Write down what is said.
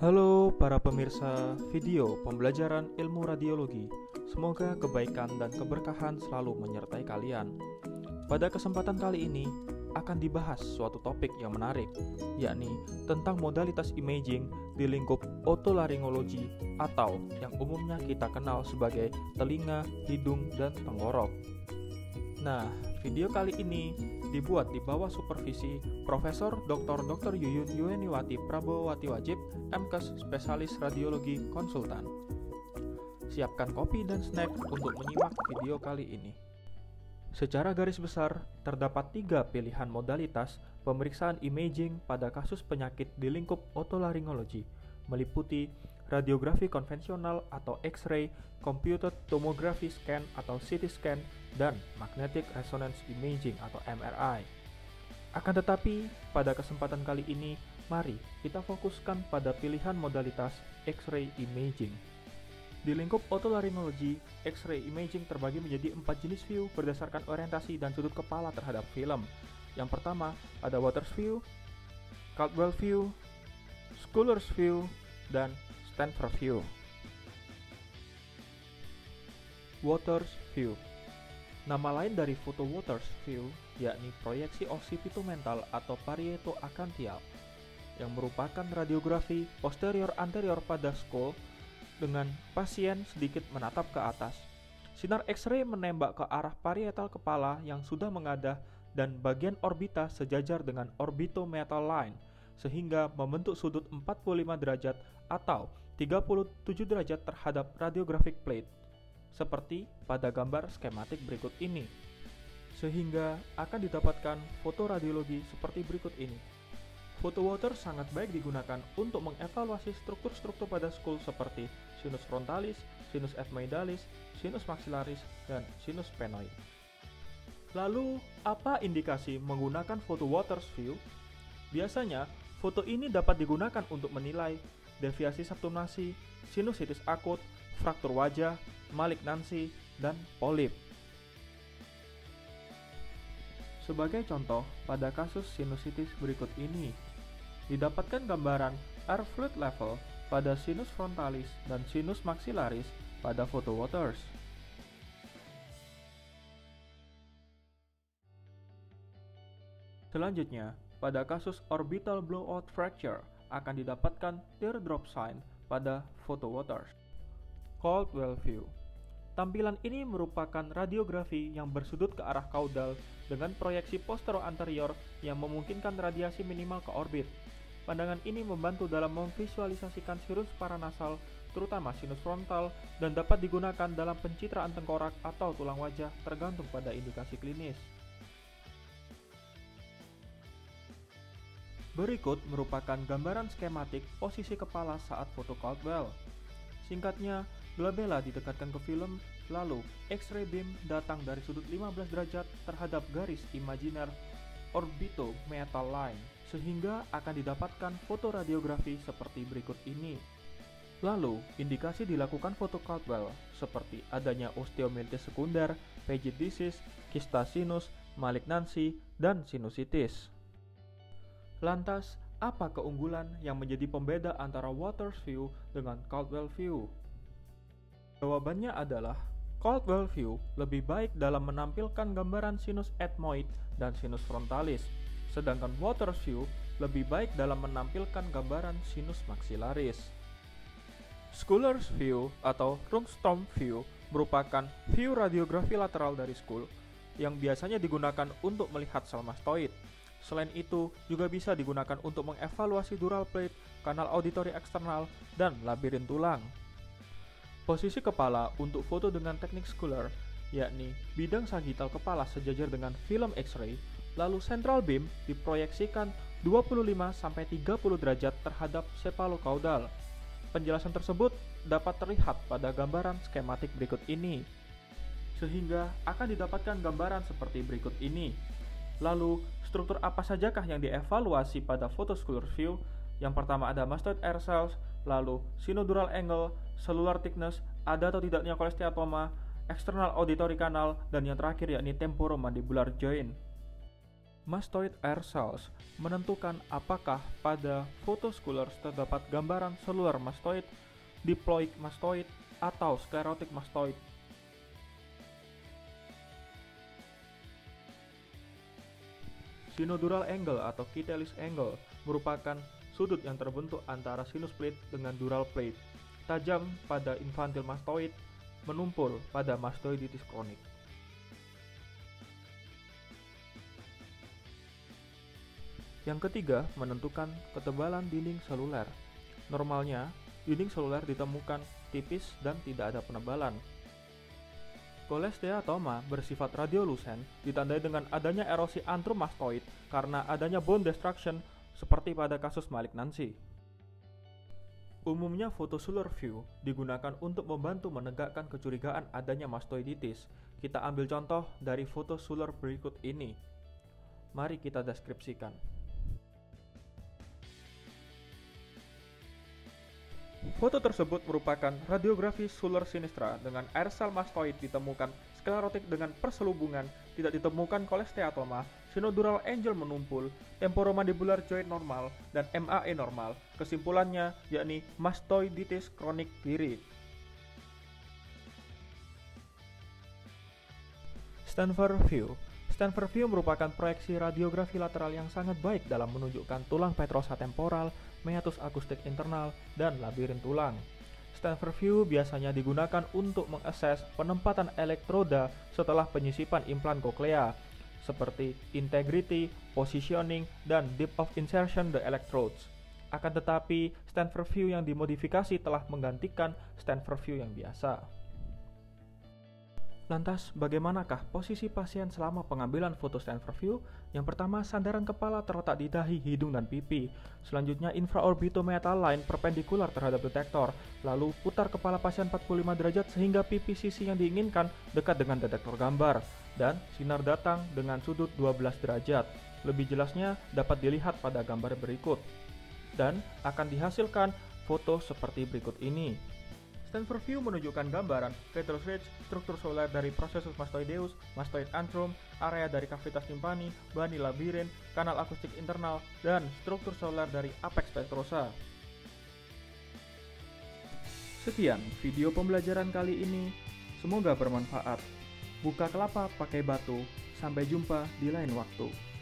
Halo para pemirsa video pembelajaran ilmu radiologi. Semoga kebaikan dan keberkahan selalu menyertai kalian. Pada kesempatan kali ini akan dibahas suatu topik yang menarik, yakni tentang modalitas imaging di lingkup otolaryngologi atau yang umumnya kita kenal sebagai telinga, hidung, dan tenggorok. Nah, video kali ini dibuat di bawah supervisi Profesor Dr. Yuyun Yueniwati Prabowati Wajib, MKes Spesialis Radiologi Konsultan. Siapkan kopi dan snack untuk menyimak video kali ini. Secara garis besar, terdapat 3 pilihan modalitas pemeriksaan imaging pada kasus penyakit di lingkup otolaryngologi, meliputi radiografi konvensional atau X-ray, computed tomography scan atau CT scan, dan magnetic resonance imaging atau MRI. Akan tetapi, pada kesempatan kali ini, mari kita fokuskan pada pilihan modalitas X-ray imaging. Di lingkup otolaryngologi, X-ray imaging terbagi menjadi 4 jenis view berdasarkan orientasi dan sudut kepala terhadap film. Yang pertama, ada Waters view, Caldwell view, Schuyler's view, dan Stanford view. Waters view. Nama lain dari foto Waters view yakni proyeksi occipitomental atau parietoacantial, yang merupakan radiografi posterior anterior pada skull dengan pasien sedikit menatap ke atas. Sinar X-ray menembak ke arah parietal kepala yang sudah mengadah dan bagian orbita sejajar dengan orbitometal line, sehingga membentuk sudut 45 derajat atau 37 derajat terhadap radiographic plate, seperti pada gambar skematik berikut ini, sehingga akan didapatkan foto radiologi seperti berikut ini. Foto Waters sangat baik digunakan untuk mengevaluasi struktur-struktur pada skull seperti sinus frontalis, sinus ethmoidalis, sinus maxillaris, dan sinus sphenoid. Lalu, apa indikasi menggunakan foto Waters view? Biasanya, foto ini dapat digunakan untuk menilai deviasi subtumnasi, sinusitis akut, fraktur wajah, malignansi, dan polip. Sebagai contoh, pada kasus sinusitis berikut ini, didapatkan gambaran air fluid level pada sinus frontalis dan sinus maxillaris pada foto Waters. Selanjutnya, pada kasus orbital blowout fracture akan didapatkan teardrop sign pada foto Waters. Caldwell view. Tampilan ini merupakan radiografi yang bersudut ke arah kaudal dengan proyeksi posterior anterior yang memungkinkan radiasi minimal ke orbit. Pandangan ini membantu dalam memvisualisasikan sinus paranasal, terutama sinus frontal, dan dapat digunakan dalam pencitraan tengkorak atau tulang wajah tergantung pada indikasi klinis. Berikut merupakan gambaran skematik posisi kepala saat foto Caldwell. Singkatnya, glabella didekatkan ke film, lalu X-ray beam datang dari sudut 15 derajat terhadap garis imajiner orbitometal line, sehingga akan didapatkan foto radiografi seperti berikut ini. Lalu, indikasi dilakukan foto Caldwell seperti adanya osteomyelitis sekunder, Paget disease, kista sinus, malignansi, dan sinusitis. Lantas, apa keunggulan yang menjadi pembeda antara Waters view dengan Caldwell view? Jawabannya adalah Caldwell view lebih baik dalam menampilkan gambaran sinus ethmoid dan sinus frontalis, sedangkan Waters view lebih baik dalam menampilkan gambaran sinus maxillaris. Schuyler's view atau Rundstrom view merupakan view radiografi lateral dari skull yang biasanya digunakan untuk melihat sel mastoid. Selain itu, juga bisa digunakan untuk mengevaluasi dural plate, kanal auditori eksternal, dan labirin tulang. Posisi kepala untuk foto dengan teknik Schuyler, yakni bidang sagittal kepala sejajar dengan film X-ray, lalu central beam diproyeksikan 25-30 derajat terhadap cephalocaudal. Penjelasan tersebut dapat terlihat pada gambaran skematik berikut ini, sehingga akan didapatkan gambaran seperti berikut ini. Lalu, struktur apa sajakah yang dievaluasi pada foto Schuyler view? Yang pertama ada mastoid air cells, lalu sinodural angle, cellular thickness, ada atau tidaknya cholesteatoma, external auditory canal, dan yang terakhir yakni temporomandibular joint. Mastoid air cells menentukan apakah pada photoscholars terdapat gambaran seluler mastoid, diploid mastoid, atau sklerotik mastoid. Sinodural angle atau Kitelis angle merupakan sudut yang terbentuk antara sinus plate dengan dural plate, tajam pada infantile mastoid, menumpul pada mastoiditis kronik. Yang ketiga, menentukan ketebalan dinding seluler. Normalnya, dinding seluler ditemukan tipis dan tidak ada penebalan. Cholesteatoma bersifat radiolucent ditandai dengan adanya erosi antrum mastoid karena adanya bone destruction seperti pada kasus malignansi. Umumnya photosolar view digunakan untuk membantu menegakkan kecurigaan adanya mastoiditis. Kita ambil contoh dari photosolar berikut ini. Mari kita deskripsikan. Foto tersebut merupakan radiografi solar sinistra dengan air cell mastoid ditemukan sklerotik dengan perselubungan, tidak ditemukan cholesteatoma, sinodural angle menumpul, temporomandibular joint normal, dan MAE normal. Kesimpulannya yakni mastoiditis kronik kiri. Stanford view. Stanford view merupakan proyeksi radiografi lateral yang sangat baik dalam menunjukkan tulang petrosa temporal, meatus akustik internal, dan labirin tulang. Stanford view biasanya digunakan untuk mengakses penempatan elektroda setelah penyisipan implan koklea, seperti integrity, positioning, dan depth of insertion the electrodes. Akan tetapi, Stanford view yang dimodifikasi telah menggantikan Stanford view yang biasa. Lantas, bagaimanakah posisi pasien selama pengambilan foto Stanford view? Yang pertama, sandaran kepala terletak di dahi, hidung, dan pipi. Selanjutnya, infraorbitomeatal line perpendikular terhadap detektor. Lalu, putar kepala pasien 45 derajat sehingga pipi sisi yang diinginkan dekat dengan detektor gambar. Dan, sinar datang dengan sudut 12 derajat. Lebih jelasnya dapat dilihat pada gambar berikut. Dan, akan dihasilkan foto seperti berikut ini. Stanford view menunjukkan gambaran petrous ridge, struktur seluler dari processus mastoideus, mastoid antrum, area dari cavitas timpani, bani labirin, kanal akustik internal, dan struktur seluler dari apex petrosa. Sekian video pembelajaran kali ini, semoga bermanfaat. Buka kelapa pakai batu, sampai jumpa di lain waktu.